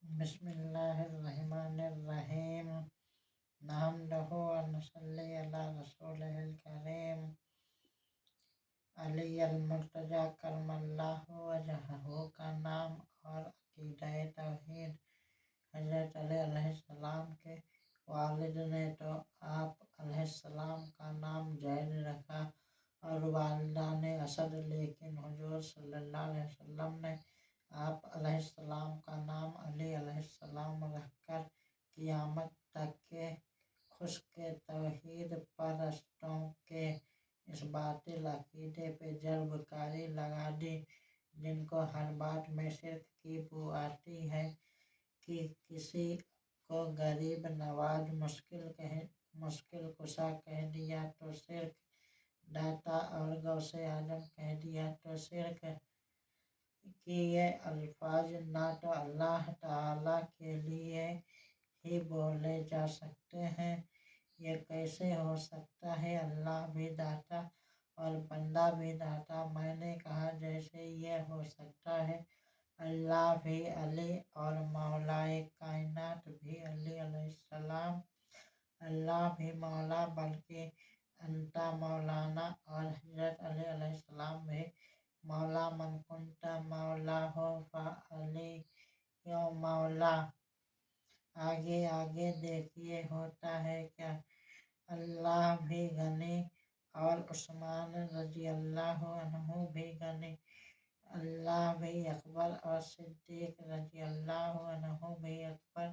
بسم اللہ الرحمن الرحیم نحمدہ و نصلی علی رسولہ الکریم علی المرتضی کرم اللہ وجہہ کا نام اور عقیدہ توحید۔ حضرت علی علیہ السلام کے والد نے تو آپ علیہ السلام کا نام زید رکھا اور والدہ نے اسد، لیکن حضور صلی اللہ علیہ وسلم نے آپ علیہ السلام کا نام علی علیہ السلام رکھ کر قیامت تک کے خشک توحید پرستوں کے اس باطل عقیدے پہ جلب کاری لگا دی، جن کو ہر بات میں شرک کی بو آتی ہے کہ کسی کو غریب نواز مشکل کشا کہہ دیا تو شرک، داتا اور غوث اعظم کہہ دیا تو شرک، کہ یہ الفاظ نہ تو اللہ تعالیٰ کے لیے ہی بولے جا سکتے ہیں۔ یہ کیسے ہو سکتا ہے؟ اللہ بھی داتا اور بندہ بھی داتا۔ میں نے کہا جیسے یہ ہو سکتا ہے اللہ بھی علی اور مولائے کائنات بھی علی علیہ السلام، اللہ بھی مولا بلکہ انتا مولانا، اور حضرت علی علیہ السلام بھی مولا، من کنت مولا ہو فعلی مولا۔ آگے دیکھیے ہوتا ہے کیا۔ اللہ بھی غنی اور عثمان رضی اللہ عنہ بھی غنی، اللہ بھی اکبر اور صدیق رضی اللہ عنہ بھی اکبر۔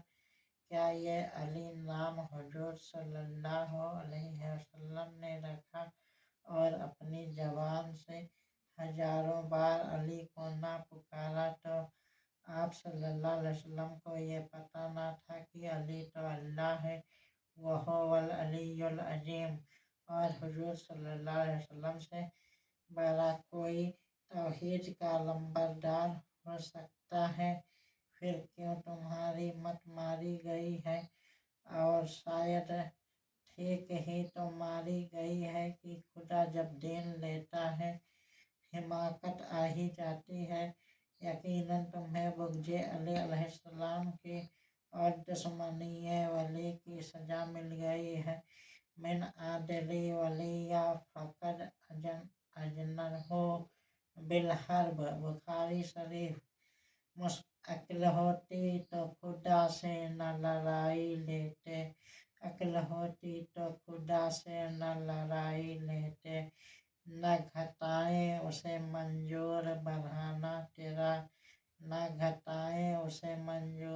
کیا یہ علی نام حضور صلی اللہ علیہ وسلم نے رکھا اور اپنی زبان سے ہزاروں بار علی کو نہ پکارا تو آپ صلی اللہ علیہ وسلم کو یہ پتہ نہ تھا کہ علی تو اللہ ہے، وَهُوَ الْعَلِيُّ الْعَظِيمُ، اور حضور صلی اللہ علیہ وسلم سے بڑا کوئی توحید کا لمبردار ہو سکتا ہے؟ پھر کیوں تمہاری مت ماری گئی ہے؟ اور شاید ٹھیک ہی تو ماری گئی ہے کہ خدا جب دین لیتا ہے حماقت آ ہی جاتی ہے۔ یقیناً تمہیں بغض علی علیہ السلام کی اور دشمنی ولی کی سزا مل گئی ہے۔ من عادلی ولی فقد اذنہ بالحرب، بخاری شریف۔ عقل ہوتی تو خدا سے نہ لڑائی لیتے، عقل ہوتی تو خدا سے نہ لڑائی لیتے، نہ گھٹائیں اسے منظور بڑھانا تیرا، نہ گھٹائیں اسے منظور